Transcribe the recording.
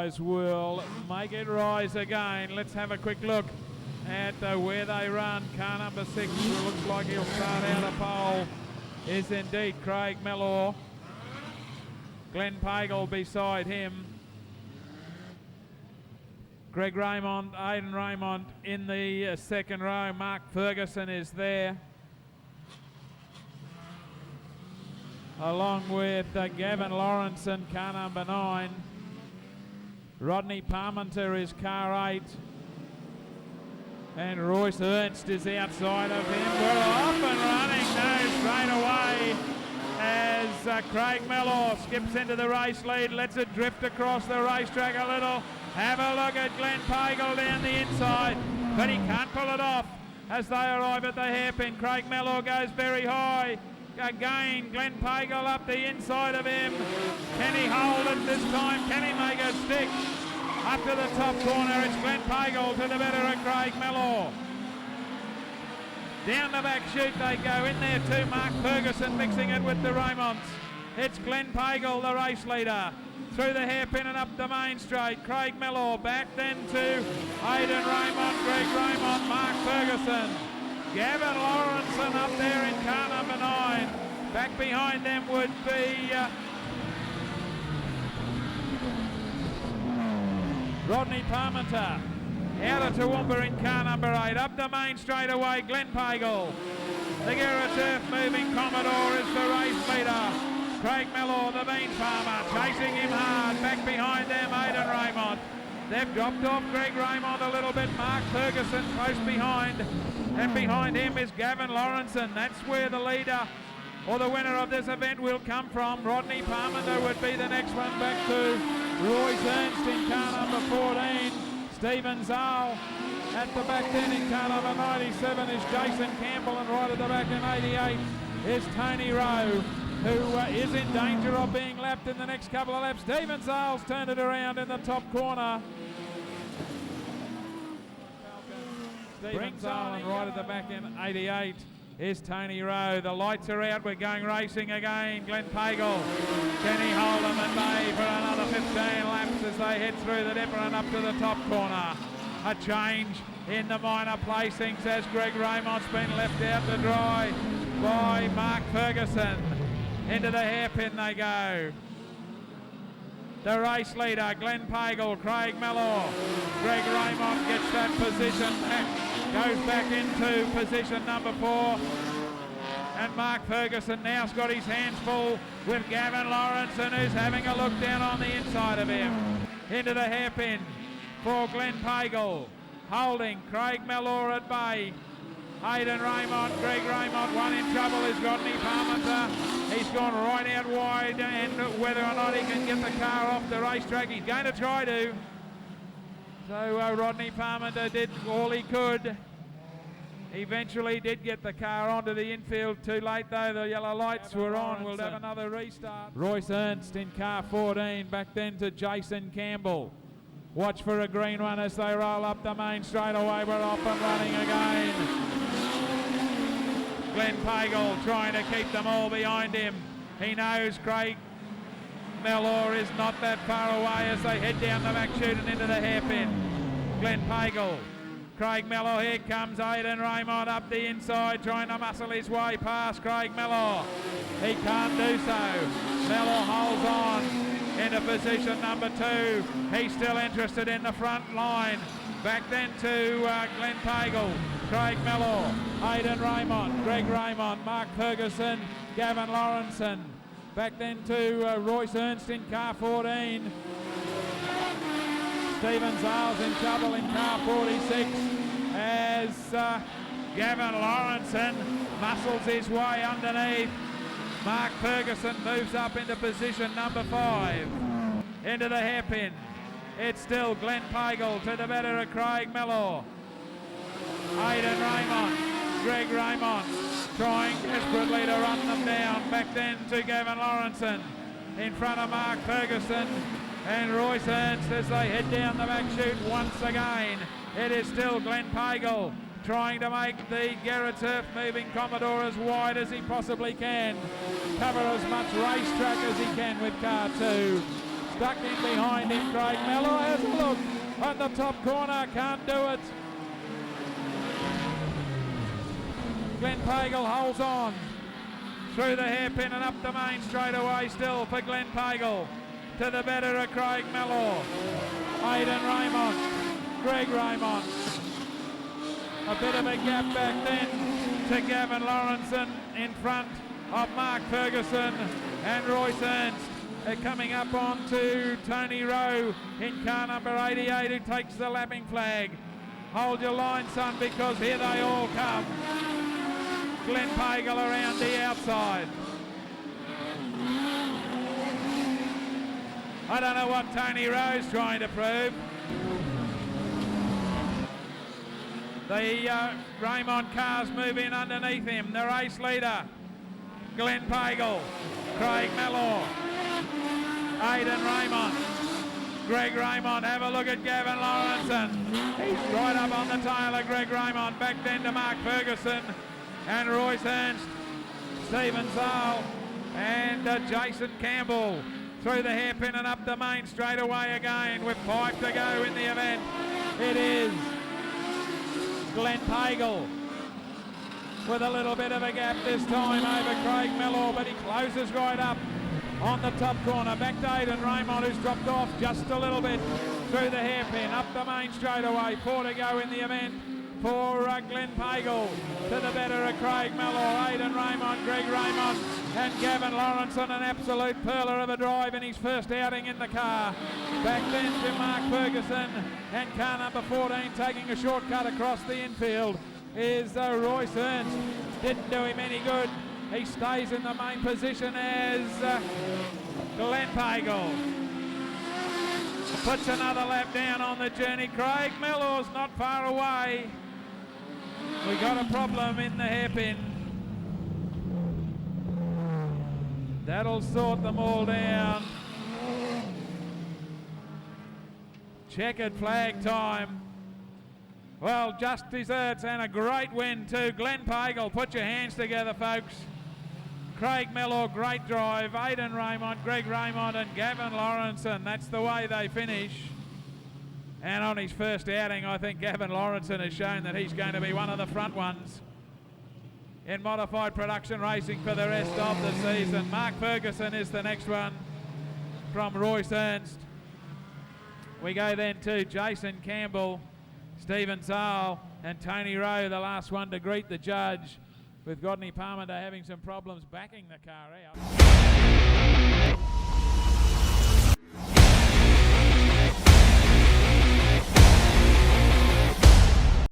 guys will make it rise again. Let's have a quick look at where they run. Car number 6, who looks like he'll start out a pole, is indeed Craig Mellor. Glenn Pagel beside him. Greg Raymond, Aidan Raymond in the second row. Mark Ferguson is there, along with Gavin Lawrence and car number 9. Rodney Parmenter is car 8. And Royce Ernst is outside of him. We're off and running now straight away as Craig Mellor skips into the race lead, lets it drift across the racetrack a little. Have a look at Glenn Pagel down the inside, but he can't pull it off as they arrive at the hairpin. Craig Mellor goes very high. Again, Glenn Pagel up the inside of him. Can he hold it this time? Can he make it stick? Up to the top corner, it's Glenn Pagel to the better of Craig Mellor. Down the back chute they go, in there too, Mark Ferguson mixing it with the Raymonds. It's Glenn Pagel, the race leader, through the hairpin and up the main straight. Craig Mellor back then to Aidan Raymond, Greg Raymond, Mark Ferguson. Gavin Lawrenson up there in car number 9. Back behind them would be Rodney Parmenter. Out of Toowoomba in car number 8. Up the main straight away, Glenn Pagel. The Geraturf moving Commodore is the race leader. Craig Mellor, the bean farmer, chasing him hard. Back behind them, Aidan Raymond. They've dropped off Greg Raymond a little bit. Mark Ferguson close behind. And behind him is Gavin Lawrenson. That's where the leader or the winner of this event will come from. Rodney Parmenter would be the next one. Back to Royce Ernst in car number 14. Stephen Zahl at the back then in car number 97 is Jason Campbell, and right at the back in 88 is Tony Rowe, who is in danger of being lapped in the next couple of laps. Stephen Zahl's turned it around in the top corner. Stephen Zahl, and right at the back in 88 is Tony Rowe. The lights are out, we're going racing again. Glenn Pagel, can he hold them at bay for another 15 laps as they head through the dipper and up to the top corner? A change in the minor placings as Greg Raymond's been left out to dry by Mark Ferguson. Into the hairpin they go. The race leader, Glenn Pagel, Craig Mellor. Greg Raymond gets that position back. Goes back into position number 4. And Mark Ferguson now's got his hands full with Gavin Lawrenson, who's having a look down on the inside of him. Into the hairpin for Glenn Pagel. Holding Craig Mellor at bay. Aidan Raymond, Greg Raymond, one in trouble is Rodney Parmenter. He's gone right out wide, and whether or not he can get the car off the racetrack, he's going to try to. So Rodney Parmenter did all he could. Eventually did get the car onto the infield. Too late though, the yellow lights were on. We'll have another restart. Royce Ernst in car 14, back then to Jason Campbell. Watch for a green one as they roll up the main straight away. We're off and running again. Glenn Pagel trying to keep them all behind him. He knows Craig Mellor is not that far away as they head down the back chute and into the hairpin. Glenn Pagel, Craig Mellor, here comes Aidan Raymond up the inside, trying to muscle his way past Craig Mellor. He can't do so. Mellor holds on into position number 2. He's still interested in the front line. Back then to Glenn Pagel, Craig Mellor, Aidan Raymond, Greg Raymond, Mark Ferguson, Gavin Lawrenson. Back then to Royce Ernst in car 14. Stephen Zahl's in trouble in car 46 as Gavin Lawrenson muscles his way underneath. Mark Ferguson moves up into position number 5. Into the hairpin. It's still Glenn Pagel to the better of Craig Mellor. Aidan Raymond, Greg Raymond trying desperately to run them down. Back then to Gavin Lawrenson in front of Mark Ferguson and Royce Ernst as they head down the back chute once again. It is still Glenn Pagel trying to make the Geraturf moving Commodore as wide as he possibly can. Cover as much racetrack as he can with car 2. Stuck in behind him, Craig Mello has a look on the top corner, can't do it. Glenn Pagel holds on through the hairpin and up the main straightaway still for Glenn Pagel. To the better of Craig Mello. Aidan Raymond, Greg Raymond. A bit of a gap back then to Gavin Lawrenson in front of Mark Ferguson and Royce Ernst. Coming up on to Tony Rowe in car number 88 who takes the lapping flag. Hold your line, son, because here they all come. Glenn Pagel around the outside. I don't know what Tony Rowe's trying to prove. The Raymond cars move in underneath him. The race leader, Glenn Pagel, Craig Mello, Aidan Raymond, Greg Raymond. Have a look at Gavin Lawrenson. He's right up on the tail of Greg Raymond. Back then to Mark Ferguson and Royce Ernst, Stephen Zahl and Jason Campbell. Through the hairpin and up the main straight away again with 5 to go in the event. It is Glenn Pagel with a little bit of a gap this time over Craig Mello, but he closes right up on the top corner. Back to Aidan Raymond, who's dropped off just a little bit through the hairpin. Up the main straight away, 4 to go in the event for Glenn Pagel. To the better of Craig Mello, Aidan Raymond, Greg Raymond and Gavin Lawrenson. An absolute pearler of a drive in his first outing in the car. Back then to Mark Ferguson and car number 14 taking a shortcut across the infield is Royce Ernst. Didn't do him any good. He stays in the main position as Glenn Pagel puts another lap down on the journey. Craig Mello's not far away. We got a problem in the hairpin. That'll sort them all down. Checkered flag time. Well, just desserts and a great win too. Glenn Pagel, put your hands together, folks. Craig Mello, great drive. Aidan Raymond, Greg Raymond and Gavin Lawrenson. That's the way they finish. And on his first outing, I think Gavin Lawrenson has shown that he's going to be one of the front ones in modified production racing for the rest of the season. Mark Ferguson is the next one from Royce Ernst. We go then to Jason Campbell, Stephen Zahl and Tony Rowe, the last one to greet the judge, with Godney Parmenter having some problems backing the car out.